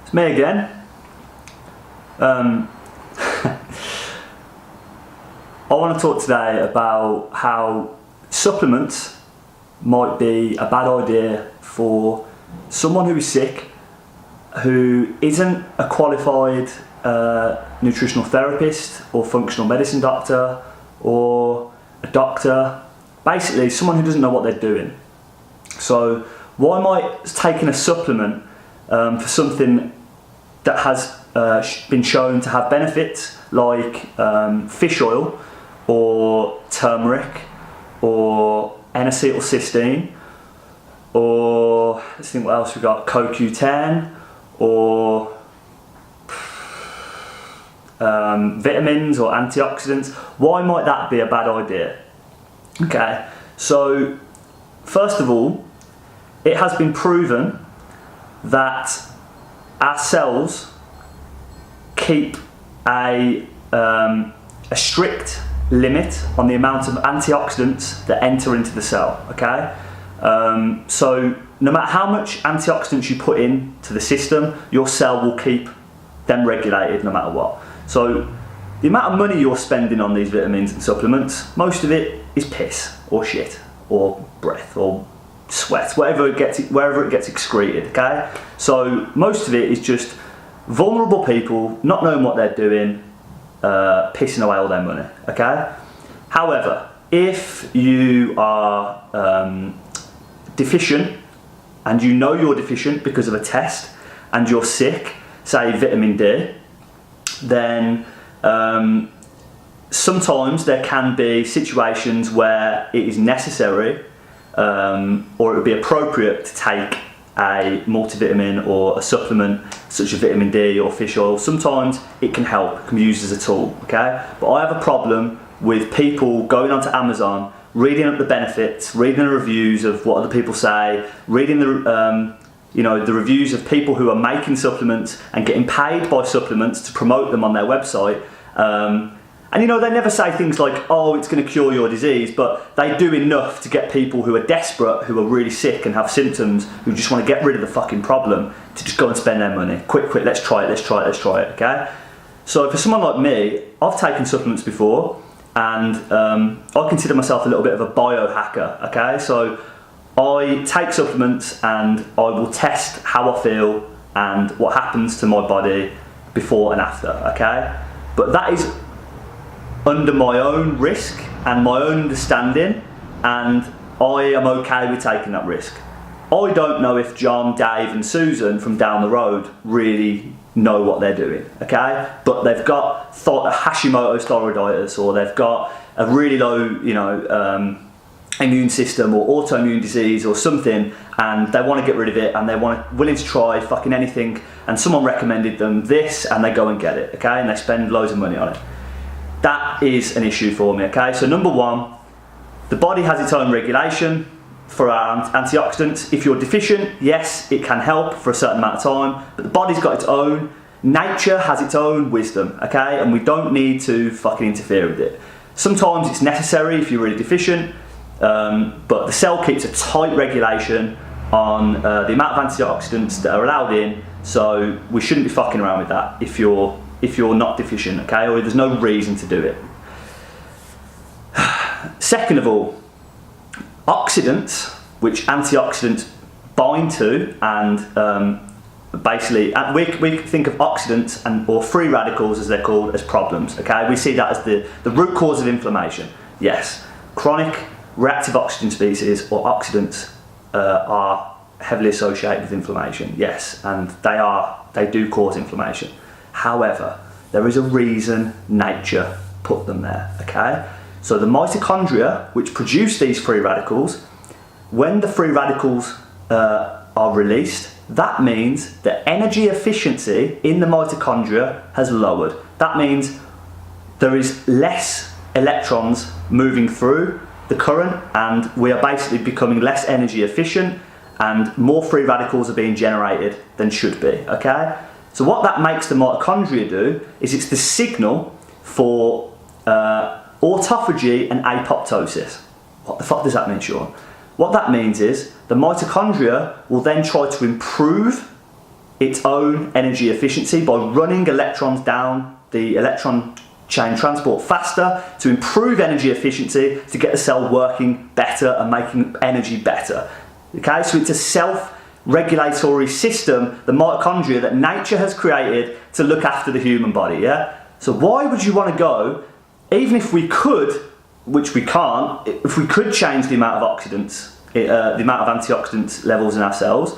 It's me again. I want to talk today about how supplements might be a bad idea for someone who is sick, who isn't a qualified nutritional therapist or functional medicine doctor or a doctor, basically someone who doesn't know what they're doing. So why might taking a supplement for something that has been shown to have benefits like fish oil or turmeric or N-acetylcysteine, or let's think what else we got, CoQ10, or vitamins or antioxidants, why might that be a bad idea? Okay, so first of all, it has been proven that our cells keep a strict limit on the amount of antioxidants that enter into the cell, okay? So no matter how much antioxidants you put into the system, your cell will keep them regulated no matter what. So the amount of money you're spending on these vitamins and supplements, most of it is piss or shit or breath or sweat, wherever it gets excreted, okay? So most of it is just vulnerable people not knowing what they're doing, pissing away all their money, okay? However, if you are deficient, and you know you're deficient because of a test, and you're sick, say vitamin D, then sometimes there can be situations where it is necessary or it would be appropriate to take a multivitamin or a supplement such as vitamin D or fish oil. Sometimes it can help, it can be used as a tool, okay? But I have a problem with people going onto Amazon, reading up the benefits, reading the reviews of what other people say, reading the the reviews of people who are making supplements and getting paid by supplements to promote them on their website. And they never say things like, oh, it's going to cure your disease, but they do enough to get people who are desperate, who are really sick and have symptoms, who just want to get rid of the fucking problem, to just go and spend their money. Quick, let's try it, okay? So for someone like me, I've taken supplements before, and I consider myself a little bit of a biohacker, okay? So I take supplements and I will test how I feel and what happens to my body before and after, okay? But that is under my own risk and my own understanding, and I am okay with taking that risk. I don't know if John, Dave and Susan from down the road really know what they're doing, okay? But they've got Hashimoto's thyroiditis, or they've got a really low, immune system or autoimmune disease or something, and they want to get rid of it, and they're willing to try fucking anything, and someone recommended them this and they go and get it, okay? And they spend loads of money on it. That is an issue for me, okay? So number one, the body has its own regulation for our antioxidants. If you're deficient, yes, it can help for a certain amount of time, but the body's got its own, nature has its own wisdom, okay? And we don't need to fucking interfere with it. Sometimes it's necessary if you're really deficient, but the cell keeps a tight regulation on the amount of antioxidants that are allowed in, so we shouldn't be fucking around with that if you're not deficient, okay, or there's no reason to do it. Second of all, oxidants, which antioxidants bind to, and basically we think of oxidants or free radicals, as they're called, as problems, okay? We see that as the root cause of inflammation. Yes, chronic reactive oxygen species or oxidants are heavily associated with inflammation, yes, and they do cause inflammation. However, there is a reason nature put them there, okay? So the mitochondria, which produce these free radicals, when the free radicals are released, that means the energy efficiency in the mitochondria has lowered. That means there is less electrons moving through the current, and we are basically becoming less energy efficient, and more free radicals are being generated than should be, okay? So what that makes the mitochondria do is it's the signal for autophagy and apoptosis. What the fuck does that mean, Sean? What that means is the mitochondria will then try to improve its own energy efficiency by running electrons down the electron chain transport faster to improve energy efficiency to get the cell working better and making energy better. Okay, so it's a self-regulatory system, the mitochondria, that nature has created to look after the human body, yeah? So why would you want to go, even if we could, which we can't, if we could change the amount of oxidants, the amount of antioxidant levels in our cells,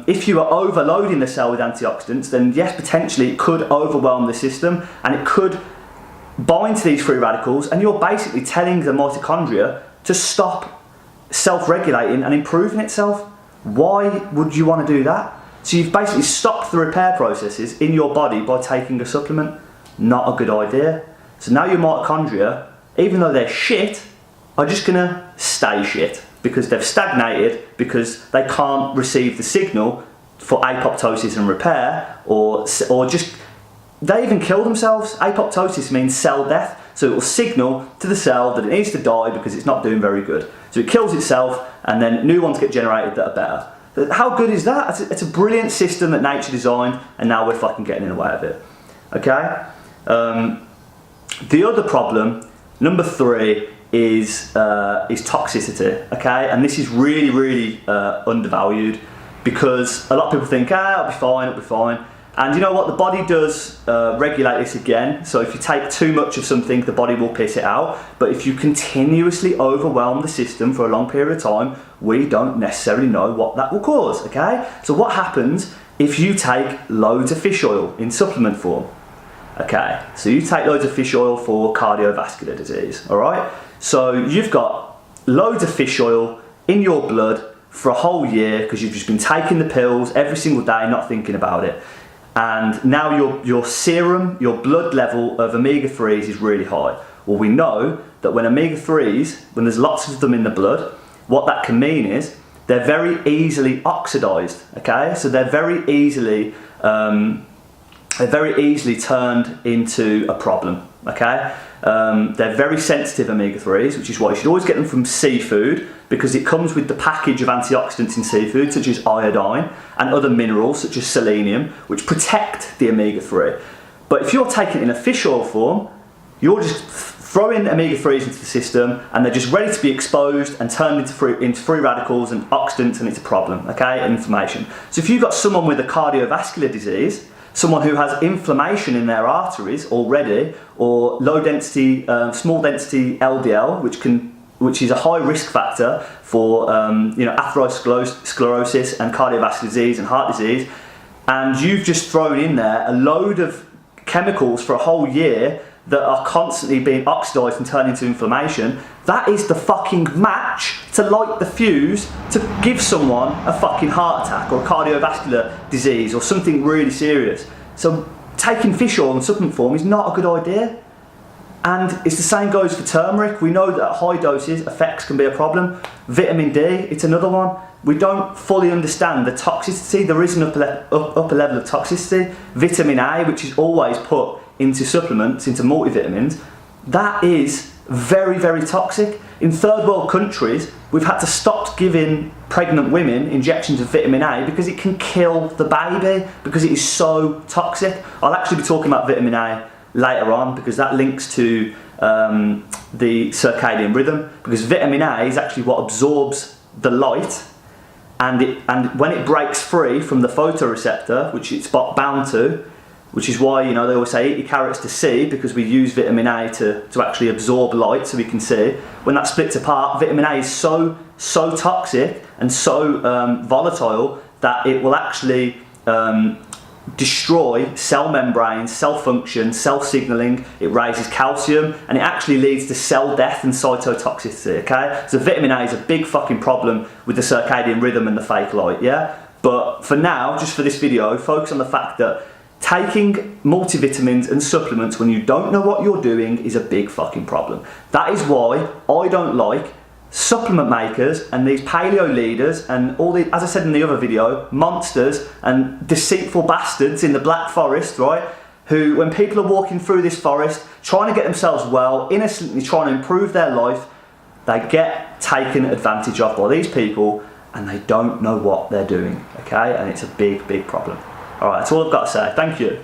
if you are overloading the cell with antioxidants, then yes, potentially it could overwhelm the system and it could bind to these free radicals, and you're basically telling the mitochondria to stop self-regulating and improving itself. Why would you want to do that? So you've basically stopped the repair processes in your body by taking a supplement. Not a good idea. So now your mitochondria, even though they're shit, are just going to stay shit because they've stagnated, because they can't receive the signal for apoptosis and repair, or just, they even kill themselves. Apoptosis means cell death, so it will signal to the cell that it needs to die because it's not doing very good. So it kills itself, and then new ones get generated that are better. How good is that? It's a brilliant system that nature designed, and now we're fucking getting in the way of it. Okay? The other problem, number 3, is toxicity. Okay? And this is really, really undervalued, because a lot of people think, it'll be fine, it'll be fine. And you know what? The body does regulate this again. So if you take too much of something, the body will piss it out. But if you continuously overwhelm the system for a long period of time, we don't necessarily know what that will cause, okay? So what happens if you take loads of fish oil in supplement form? Okay, so you take loads of fish oil for cardiovascular disease, all right? So you've got loads of fish oil in your blood for a whole year because you've just been taking the pills every single day, not thinking about it. And now your serum, your blood level of omega-3s is really high. Well, we know that when omega-3s, when there's lots of them in the blood, what that can mean is they're very easily oxidized, okay? So they're very easily turned into a problem, okay? They're very sensitive omega-3s, which is why you should always get them from seafood, because it comes with the package of antioxidants in seafood, such as iodine and other minerals such as selenium, which protect the omega-3. But if you're taking it in a fish oil form, you're just throwing omega-3s into the system and they're just ready to be exposed and turned into free radicals and oxidants, and it's a problem, okay, and inflammation. So if you've got someone with a cardiovascular disease, someone who has inflammation in their arteries already, or low density, small density LDL, which is a high risk factor for atherosclerosis and cardiovascular disease and heart disease, and you've just thrown in there a load of chemicals for a whole year that are constantly being oxidized and turned into inflammation, that is the fucking match to light the fuse to give someone a fucking heart attack or cardiovascular disease or something really serious. So taking fish oil in supplement form is not a good idea. And it's the same goes for turmeric. We know that at high doses, effects can be a problem. Vitamin D, it's another one. We don't fully understand the toxicity. There is an upper level of toxicity. Vitamin A, which is always put into supplements, into multivitamins, that is very, very toxic. In third world countries, we've had to stop giving pregnant women injections of vitamin A because it can kill the baby, because it is so toxic. I'll actually be talking about vitamin A later on, because that links to the circadian rhythm, because vitamin A is actually what absorbs the light, and when it breaks free from the photoreceptor, which it's bound to, which is why, you know, they always say eat your carrots to see, because we use vitamin A to actually absorb light so we can see. When that splits apart, vitamin A is so toxic and so volatile that it will actually destroy cell membranes, cell function, cell signaling. It raises calcium, and it actually leads to cell death and cytotoxicity, okay? So vitamin A is a big fucking problem with the circadian rhythm and the fake light, yeah? But for now, just for this video, focus on the fact that taking multivitamins and supplements when you don't know what you're doing is a big fucking problem. That is why I don't like supplement makers and these paleo leaders and all the, as I said in the other video, monsters and deceitful bastards in the Black Forest, right? Who, when people are walking through this forest, trying to get themselves well, innocently trying to improve their life, they get taken advantage of by these people, and they don't know what they're doing, okay? And it's a big, big problem. All right, that's all I've got to say. Thank you.